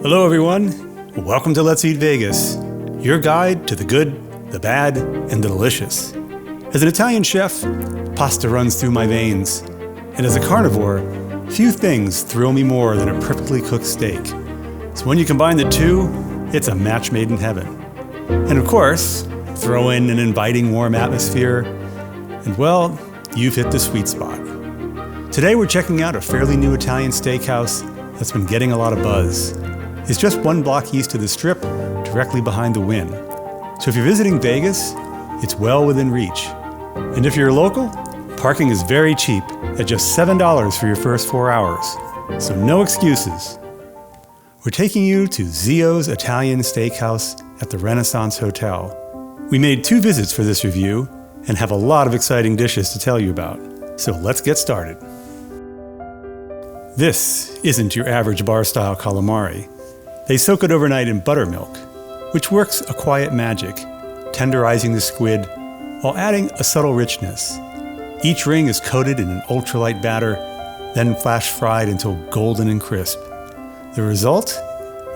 Hello everyone, welcome to Let's Eat Vegas, your guide to the good, the bad, and the delicious. As an Italian chef, pasta runs through my veins, and as a carnivore, few things thrill me more than a perfectly cooked steak. So when you combine the two, it's a match made in heaven. And of course, throw in an inviting warm atmosphere, and well, you've hit the sweet spot. Today we're checking out a fairly new Italian steakhouse that's been getting a lot of buzz. It's just one block east of the Strip, directly behind the Wynn. So if you're visiting Vegas, it's well within reach. And if you're local, parking is very cheap at just $7 for your first 4 hours. So no excuses. We're taking you to Zio's Italian Steakhouse at the Renaissance Hotel. We made 2 visits for this review and have a lot of exciting dishes to tell you about. So let's get started. This isn't your average bar-style calamari. They soak it overnight in buttermilk, which works a quiet magic, tenderizing the squid while adding a subtle richness. Each ring is coated in an ultralight batter, then flash fried until golden and crisp. The result?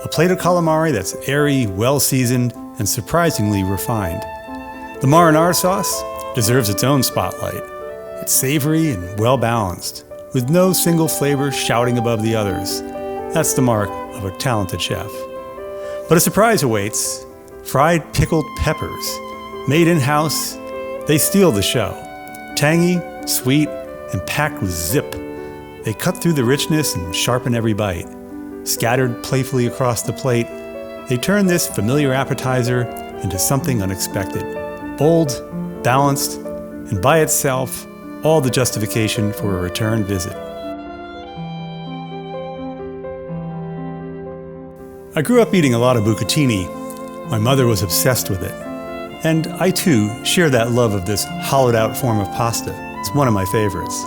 A plate of calamari that's airy, well-seasoned, and surprisingly refined. The marinara sauce deserves its own spotlight. It's savory and well-balanced, with no single flavor shouting above the others. That's the mark of a talented chef. But a surprise awaits. Fried pickled peppers. Made in-house, they steal the show. Tangy, sweet, and packed with zip. They cut through the richness and sharpen every bite. Scattered playfully across the plate, they turn this familiar appetizer into something unexpected. Bold, balanced, and by itself, all the justification for a return visit. I grew up eating a lot of bucatini. My mother was obsessed with it. And I too share that love of this hollowed out form of pasta. It's one of my favorites.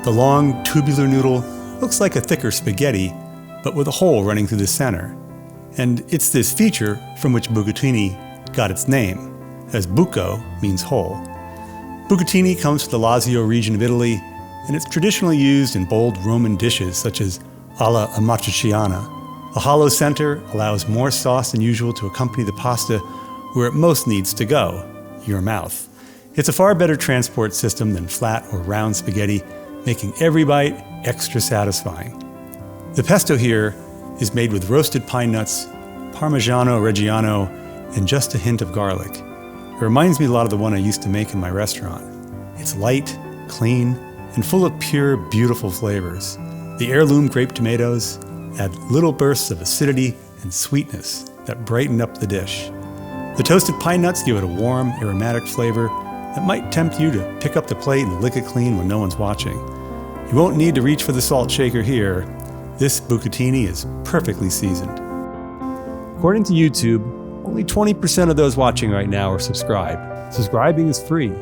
The long, tubular noodle looks like a thicker spaghetti, but with a hole running through the center. And it's this feature from which bucatini got its name, as buco means hole. Bucatini comes from the Lazio region of Italy, and it's traditionally used in bold Roman dishes such as alla amatriciana. A hollow center allows more sauce than usual to accompany the pasta where it most needs to go, your mouth. It's a far better transport system than flat or round spaghetti, making every bite extra satisfying. The pesto here is made with roasted pine nuts, Parmigiano Reggiano, and just a hint of garlic. It reminds me a lot of the one I used to make in my restaurant. It's light, clean, and full of pure, beautiful flavors. The heirloom grape tomatoes add little bursts of acidity and sweetness that brighten up the dish. The toasted pine nuts give it a warm, aromatic flavor that might tempt you to pick up the plate and lick it clean when no one's watching. You won't need to reach for the salt shaker here. This bucatini is perfectly seasoned. According to YouTube, only 20% of those watching right now are subscribed. Subscribing is free,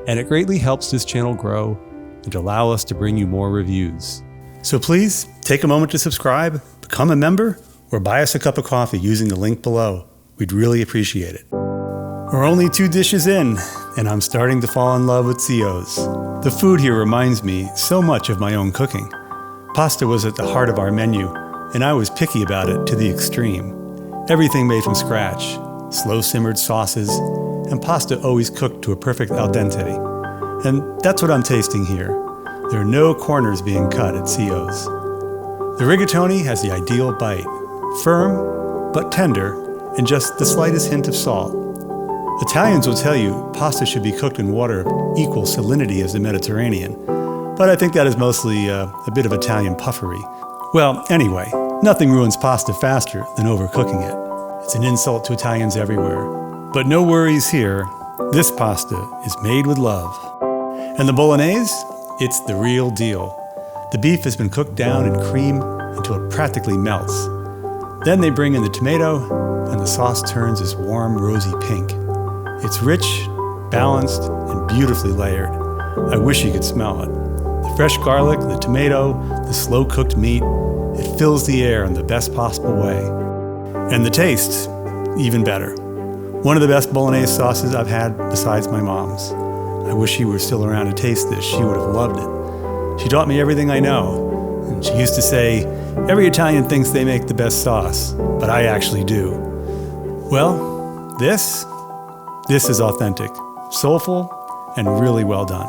and it greatly helps this channel grow and allow us to bring you more reviews. So please, take a moment to subscribe, become a member, or buy us a cup of coffee using the link below. We'd really appreciate it. We're only 2 dishes in, and I'm starting to fall in love with Zio's. The food here reminds me so much of my own cooking. Pasta was at the heart of our menu, and I was picky about it to the extreme. Everything made from scratch, slow-simmered sauces, and pasta always cooked to a perfect al dente. And that's what I'm tasting here. There are no corners being cut at Zio's. The rigatoni has the ideal bite, firm but tender, and just the slightest hint of salt. Italians will tell you pasta should be cooked in water of equal salinity as the Mediterranean, but I think that is mostly a bit of Italian puffery. Well, anyway, nothing ruins pasta faster than overcooking it. It's an insult to Italians everywhere. But no worries here, this pasta is made with love. And the bolognese? It's the real deal. The beef has been cooked down in cream until it practically melts. Then they bring in the tomato, and the sauce turns this warm, rosy pink. It's rich, balanced, and beautifully layered. I wish you could smell it. The fresh garlic, the tomato, the slow-cooked meat, it fills the air in the best possible way. And the taste, even better. One of the best bolognese sauces I've had besides my mom's. I wish she were still around to taste this. She would have loved it. She taught me everything I know. And she used to say, Every Italian thinks they make the best sauce, but I actually do. Well, this is authentic, soulful, and really well done.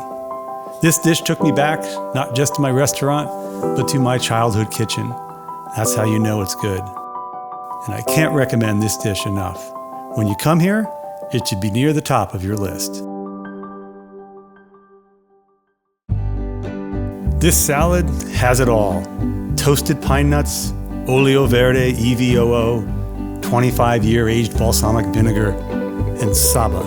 This dish took me back, not just to my restaurant, but to my childhood kitchen. That's how you know it's good. And I can't recommend this dish enough. When you come here, it should be near the top of your list. This salad has it all. Toasted pine nuts, olio verde EVOO, 25-year aged balsamic vinegar, and saba,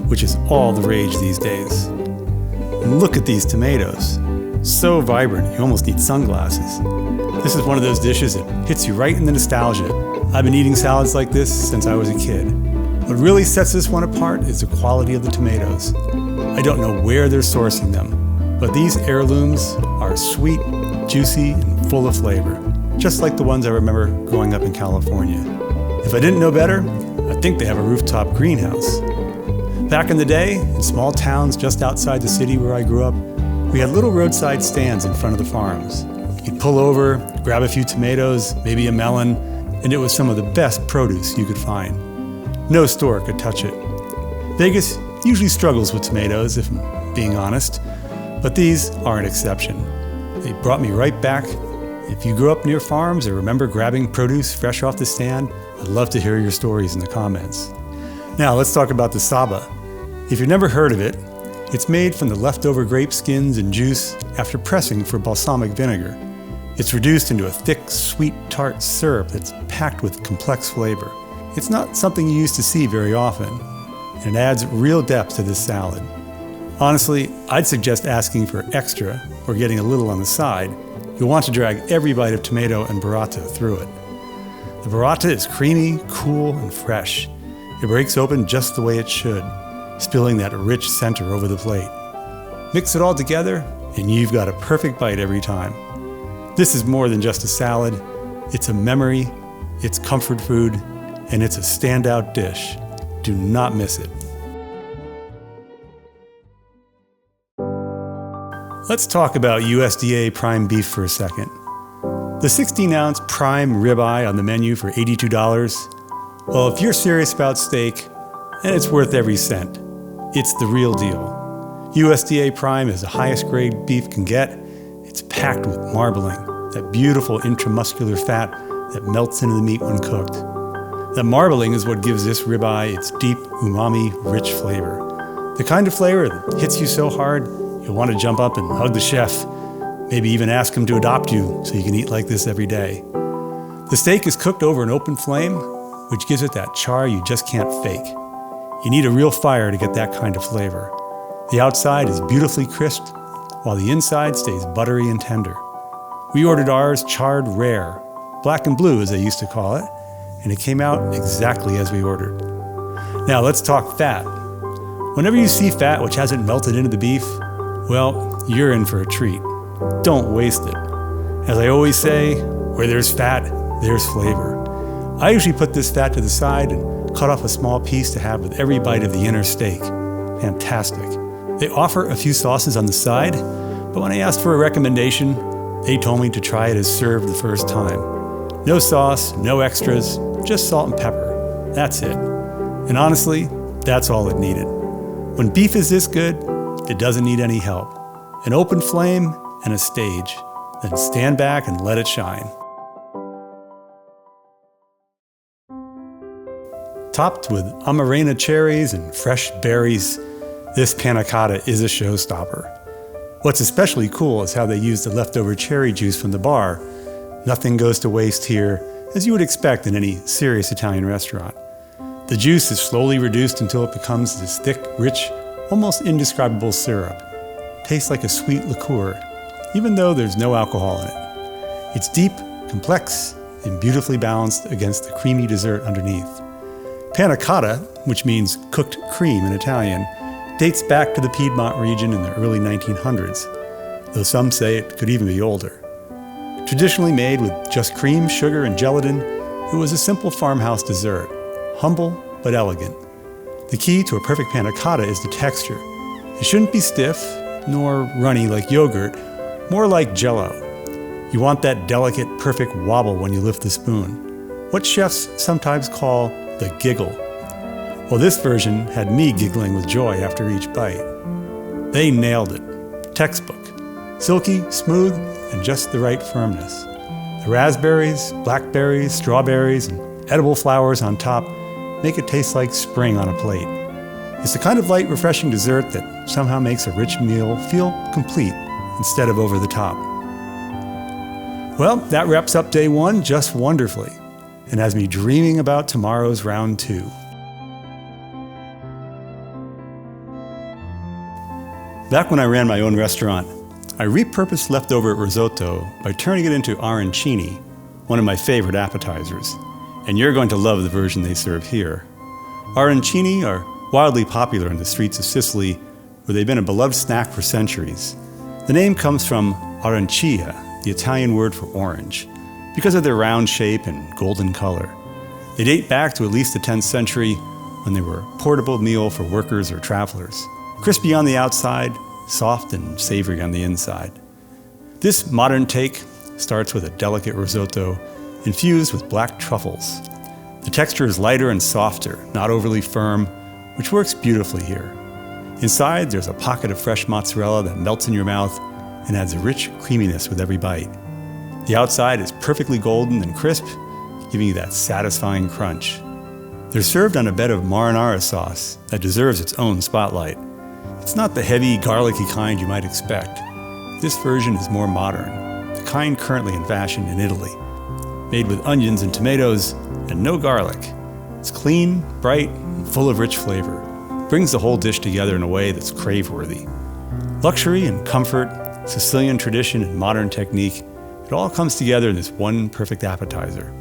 which is all the rage these days. And look at these tomatoes. So vibrant, you almost need sunglasses. This is one of those dishes that hits you right in the nostalgia. I've been eating salads like this since I was a kid. What really sets this one apart is the quality of the tomatoes. I don't know where they're sourcing them, but these heirlooms are sweet, juicy, and full of flavor, just like the ones I remember growing up in California. If I didn't know better, I think they have a rooftop greenhouse. Back in the day, in small towns just outside the city where I grew up, we had little roadside stands in front of the farms. You'd pull over, grab a few tomatoes, maybe a melon, and it was some of the best produce you could find. No store could touch it. Vegas usually struggles with tomatoes, if I'm being honest, but these are an exception. They brought me right back. If you grew up near farms or remember grabbing produce fresh off the stand, I'd love to hear your stories in the comments. Now let's talk about the saba. If you've never heard of it, it's made from the leftover grape skins and juice after pressing for balsamic vinegar. It's reduced into a thick, sweet, tart syrup that's packed with complex flavor. It's not something you used to see very often, and it adds real depth to this salad. Honestly, I'd suggest asking for extra or getting a little on the side. You'll want to drag every bite of tomato and burrata through it. The burrata is creamy, cool, and fresh. It breaks open just the way it should, spilling that rich center over the plate. Mix it all together, and you've got a perfect bite every time. This is more than just a salad. It's a memory, it's comfort food, and it's a standout dish. Do not miss it. Let's talk about USDA prime beef for a second. The 16-ounce prime ribeye on the menu for $82. Well, if you're serious about steak, and it's worth every cent, it's the real deal. USDA prime is the highest grade beef can get. It's packed with marbling, that beautiful intramuscular fat that melts into the meat when cooked. That marbling is what gives this ribeye its deep, umami, rich flavor. The kind of flavor that hits you so hard, you'll want to jump up and hug the chef, maybe even ask him to adopt you so you can eat like this every day. The steak is cooked over an open flame, which gives it that char you just can't fake. You need a real fire to get that kind of flavor. The outside is beautifully crisped, while the inside stays buttery and tender. We ordered ours charred rare, black and blue as they used to call it, and it came out exactly as we ordered. Now let's talk fat. Whenever you see fat which hasn't melted into the beef, well, you're in for a treat. Don't waste it. As I always say, where there's fat, there's flavor. I usually put this fat to the side and cut off a small piece to have with every bite of the inner steak. Fantastic. They offer a few sauces on the side, but when I asked for a recommendation, they told me to try it as served the first time. No sauce, no extras, just salt and pepper. That's it. And honestly, that's all it needed. When beef is this good, it doesn't need any help. An open flame and a stage. Then stand back and let it shine. Topped with amarena cherries and fresh berries, this panna cotta is a showstopper. What's especially cool is how they use the leftover cherry juice from the bar. Nothing goes to waste here, as you would expect in any serious Italian restaurant. The juice is slowly reduced until it becomes this thick, rich, almost indescribable syrup. Tastes like a sweet liqueur, even though there's no alcohol in it. It's deep, complex, and beautifully balanced against the creamy dessert underneath. Panna cotta, which means cooked cream in Italian, dates back to the Piedmont region in the early 1900s, though some say it could even be older. Traditionally made with just cream, sugar, and gelatin, it was a simple farmhouse dessert, humble but elegant. The key to a perfect panna cotta is the texture. It shouldn't be stiff, nor runny like yogurt, more like Jell-O. You want that delicate, perfect wobble when you lift the spoon. What chefs sometimes call the giggle. Well, this version had me giggling with joy after each bite. They nailed it. Textbook. Silky, smooth, and just the right firmness. The raspberries, blackberries, strawberries, and edible flowers on top make it taste like spring on a plate. It's the kind of light, refreshing dessert that somehow makes a rich meal feel complete instead of over the top. Well, that wraps up day one just wonderfully, and has me dreaming about tomorrow's round two. Back when I ran my own restaurant, I repurposed leftover risotto by turning it into arancini, one of my favorite appetizers, and you're going to love the version they serve here. Arancini are wildly popular in the streets of Sicily, where they've been a beloved snack for centuries. The name comes from arancia, the Italian word for orange, because of their round shape and golden color. They date back to at least the 10th century, when they were a portable meal for workers or travelers. Crispy on the outside, soft and savory on the inside. This modern take starts with a delicate risotto infused with black truffles. The texture is lighter and softer, not overly firm, which works beautifully here. Inside, there's a pocket of fresh mozzarella that melts in your mouth and adds a rich creaminess with every bite. The outside is perfectly golden and crisp, giving you that satisfying crunch. They're served on a bed of marinara sauce that deserves its own spotlight. It's not the heavy, garlicky kind you might expect. This version is more modern, the kind currently in fashion in Italy. Made with onions and tomatoes and no garlic. It's clean, bright, and full of rich flavor. It brings the whole dish together in a way that's crave-worthy. Luxury and comfort, Sicilian tradition and modern technique, it all comes together in this one perfect appetizer.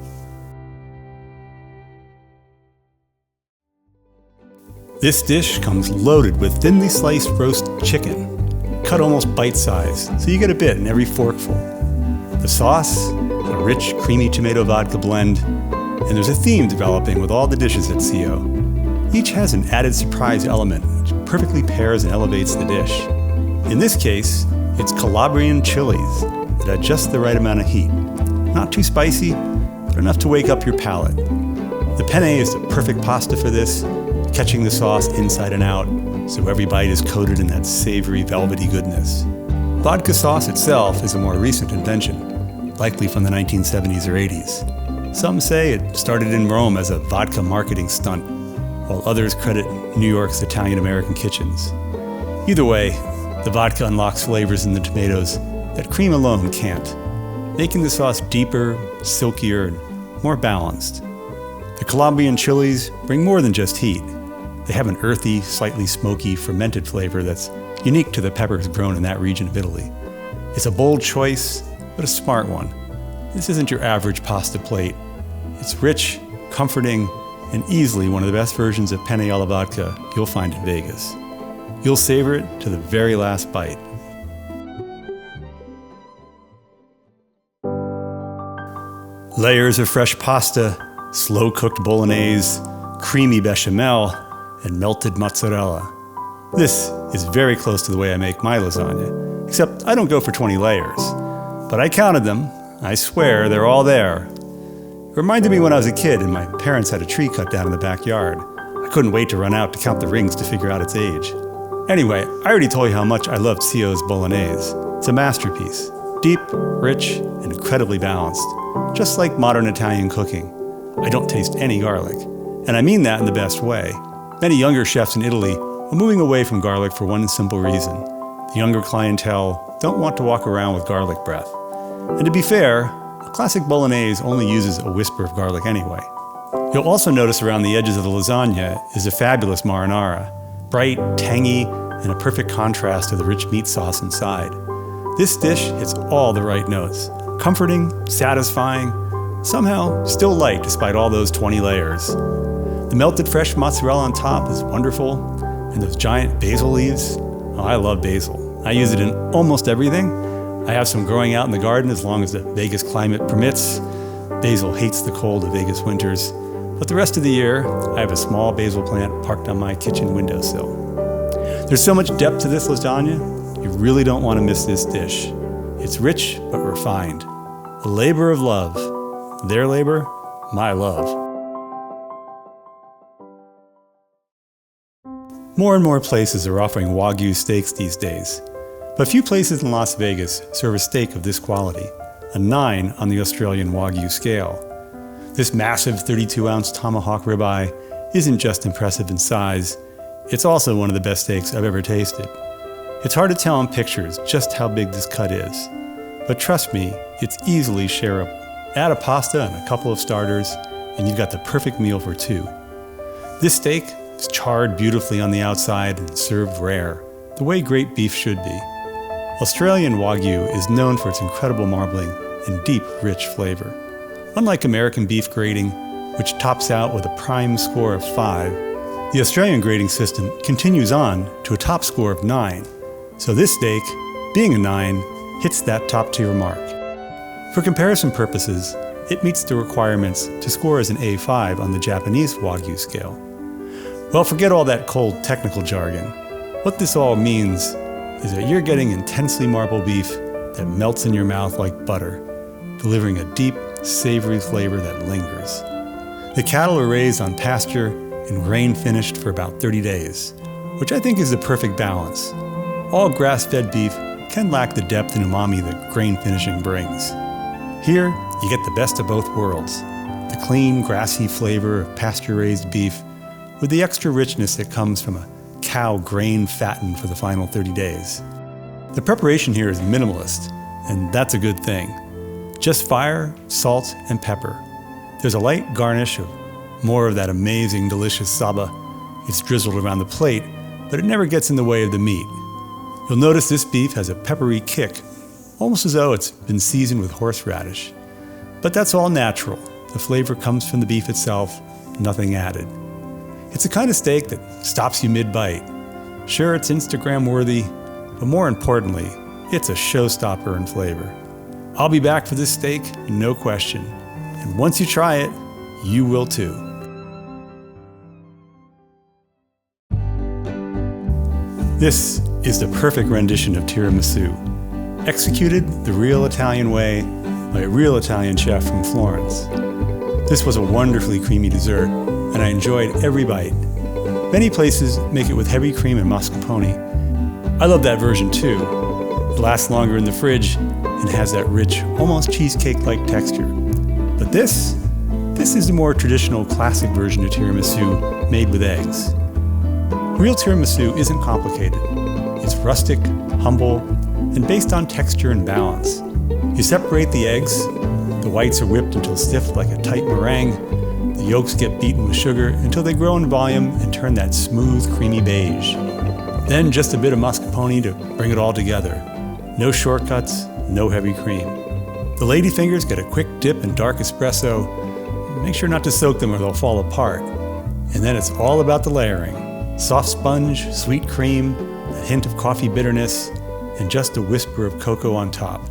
This dish comes loaded with thinly sliced roast chicken, cut almost bite-sized, so you get a bit in every forkful. The sauce, a rich, creamy tomato vodka blend, and there's a theme developing with all the dishes at CO. Each has an added surprise element which perfectly pairs and elevates the dish. In this case, it's Calabrian chilies that add just the right amount of heat. Not too spicy, but enough to wake up your palate. The penne is the perfect pasta for this, catching the sauce inside and out, so every bite is coated in that savory, velvety goodness. Vodka sauce itself is a more recent invention, likely from the 1970s or 80s. Some say it started in Rome as a vodka marketing stunt, while others credit New York's Italian-American kitchens. Either way, the vodka unlocks flavors in the tomatoes that cream alone can't, making the sauce deeper, silkier, and more balanced. The Calabrian chilies bring more than just heat. They have an earthy, slightly smoky, fermented flavor that's unique to the peppers grown in that region of Italy. It's a bold choice, but a smart one. This isn't your average pasta plate. It's rich, comforting, and easily one of the best versions of penne alla vodka you'll find in Vegas. You'll savor it to the very last bite. Layers of fresh pasta, slow-cooked bolognese, creamy bechamel, and melted mozzarella. This is very close to the way I make my lasagna, except I don't go for 20 layers. But I counted them. I swear they're all there. It reminded me when I was a kid and my parents had a tree cut down in the backyard. I couldn't wait to run out to count the rings to figure out its age. Anyway, I already told you how much I loved Cio's bolognese. It's a masterpiece. Deep, rich, and incredibly balanced. Just like modern Italian cooking. I don't taste any garlic. And I mean that in the best way. Many younger chefs in Italy are moving away from garlic for one simple reason. The younger clientele don't want to walk around with garlic breath. And to be fair, a classic bolognese only uses a whisper of garlic anyway. You'll also notice around the edges of the lasagna is a fabulous marinara. Bright, tangy, and a perfect contrast to the rich meat sauce inside. This dish hits all the right notes. Comforting, satisfying, somehow still light despite all those 20 layers. The melted fresh mozzarella on top is wonderful, and those giant basil leaves. Oh, I love basil. I use it in almost everything. I have some growing out in the garden as long as the Vegas climate permits. Basil hates the cold of Vegas winters, but the rest of the year, I have a small basil plant parked on my kitchen windowsill. There's so much depth to this lasagna, you really don't want to miss this dish. It's rich but refined. A labor of love. Their labor, my love. More and more places are offering Wagyu steaks these days, but few places in Las Vegas serve a steak of this quality, a 9 on the Australian Wagyu scale. This massive 32-ounce Tomahawk ribeye isn't just impressive in size, it's also one of the best steaks I've ever tasted. It's hard to tell in pictures just how big this cut is, but trust me, it's easily shareable. Add a pasta and a couple of starters, and you've got the perfect meal for two. This steak is charred beautifully on the outside and served rare, the way great beef should be. Australian Wagyu is known for its incredible marbling and deep, rich flavor. Unlike American beef grading, which tops out with a prime score of 5, the Australian grading system continues on to a top score of 9. So this steak, being a 9, hits that top-tier mark. For comparison purposes, it meets the requirements to score as an A5 on the Japanese Wagyu scale. Well, forget all that cold technical jargon. What this all means is that you're getting intensely marbled beef that melts in your mouth like butter, delivering a deep, savory flavor that lingers. The cattle are raised on pasture and grain-finished for about 30 days, which I think is the perfect balance. All grass-fed beef can lack the depth and umami that grain finishing brings. Here, you get the best of both worlds, the clean, grassy flavor of pasture-raised beef with the extra richness that comes from a cow grain fattened for the final 30 days. The preparation here is minimalist, and that's a good thing. Just fire, salt, and pepper. There's a light garnish of more of that amazing, delicious saba. It's drizzled around the plate, but it never gets in the way of the meat. You'll notice this beef has a peppery kick, almost as though it's been seasoned with horseradish. But that's all natural. The flavor comes from the beef itself, nothing added. It's the kind of steak that stops you mid-bite. Sure, it's Instagram-worthy, but more importantly, it's a showstopper in flavor. I'll be back for this steak, no question. And once you try it, you will too. This is the perfect rendition of tiramisu, executed the real Italian way by a real Italian chef from Florence. This was a wonderfully creamy dessert, and I enjoyed every bite. Many places make it with heavy cream and mascarpone. I love that version too. It lasts longer in the fridge and has that rich, almost cheesecake-like texture. But this is the more traditional, classic version of tiramisu made with eggs. Real tiramisu isn't complicated. It's rustic, humble, and based on texture and balance. You separate the eggs, the whites are whipped until stiff like a tight meringue, the yolks get beaten with sugar until they grow in volume and turn that smooth, creamy beige. Then just a bit of mascarpone to bring it all together. No shortcuts, no heavy cream. The ladyfingers get a quick dip in dark espresso. Make sure not to soak them or they'll fall apart. And then it's all about the layering. Soft sponge, sweet cream, a hint of coffee bitterness, and just a whisper of cocoa on top.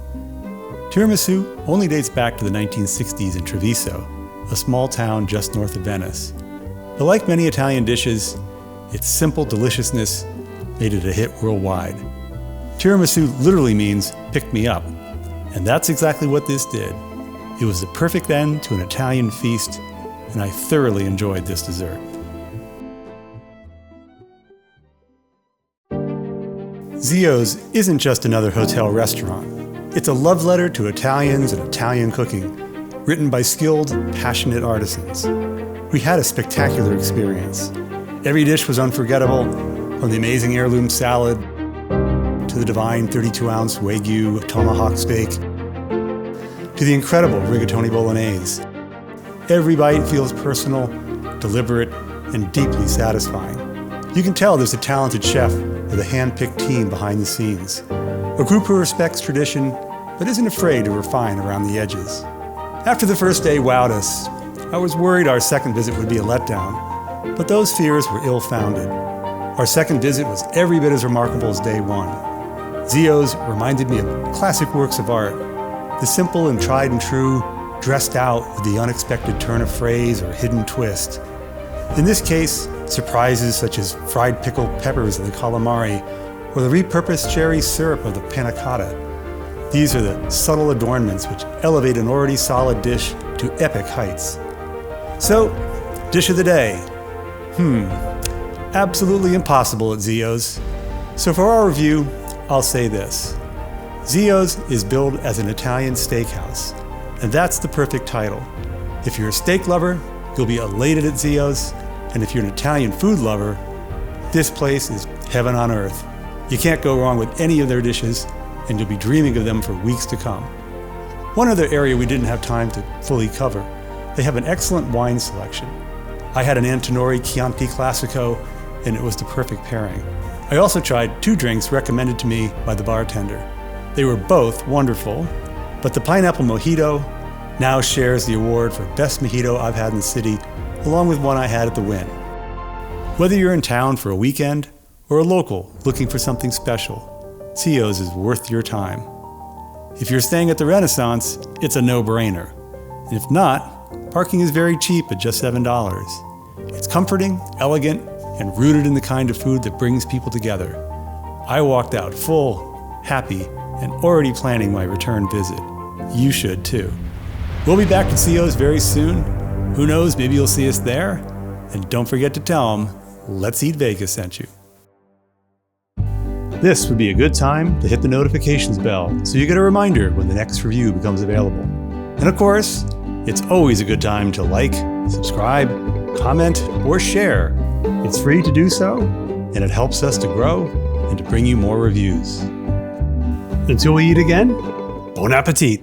Tiramisu only dates back to the 1960s in Treviso, a small town just north of Venice. But like many Italian dishes, its simple deliciousness made it a hit worldwide. Tiramisu literally means pick me up, and that's exactly what this did. It was the perfect end to an Italian feast, and I thoroughly enjoyed this dessert. Zio's isn't just another hotel restaurant. It's a love letter to Italians and Italian cooking, written by skilled, passionate artisans. We had a spectacular experience. Every dish was unforgettable, from the amazing heirloom salad to the divine 32-ounce Wagyu Tomahawk steak to the incredible Rigatoni Bolognese. Every bite feels personal, deliberate, and deeply satisfying. You can tell there's a talented chef with a hand-picked team behind the scenes. A group who respects tradition, but isn't afraid to refine around the edges. After the first day wowed us, I was worried our second visit would be a letdown, but those fears were ill-founded. Our second visit was every bit as remarkable as day one. Zio's reminded me of classic works of art, the simple and tried and true, dressed out with the unexpected turn of phrase or hidden twist. In this case, surprises such as fried pickled peppers of the Calamari or the repurposed cherry syrup of the Panna Cotta. These are the subtle adornments which elevate an already solid dish to epic heights. So, dish of the day. Absolutely impossible at Zio's. So for our review, I'll say this. Zio's is billed as an Italian steakhouse, and that's the perfect title. If you're a steak lover, you'll be elated at Zio's, and if you're an Italian food lover, this place is heaven on earth. You can't go wrong with any of their dishes, and you'll be dreaming of them for weeks to come. One other area we didn't have time to fully cover, they have an excellent wine selection. I had an Antinori Chianti Classico, and it was the perfect pairing. I also tried 2 drinks recommended to me by the bartender. They were both wonderful, but the pineapple mojito now shares the award for best mojito I've had in the city, along with one I had at the Wynn. Whether you're in town for a weekend or a local looking for something special, Zio's is worth your time. If you're staying at the Renaissance, it's a no-brainer. And if not, parking is very cheap at just $7. It's comforting, elegant, and rooted in the kind of food that brings people together. I walked out full, happy, and already planning my return visit. You should too. We'll be back to Zio's very soon. Who knows, maybe you'll see us there. And don't forget to tell them, Let's Eat Vegas sent you. This would be a good time to hit the notifications bell so you get a reminder when the next review becomes available. And of course, it's always a good time to like, subscribe, comment, or share. It's free to do so, and it helps us to grow and to bring you more reviews. Until we eat again, bon appetit!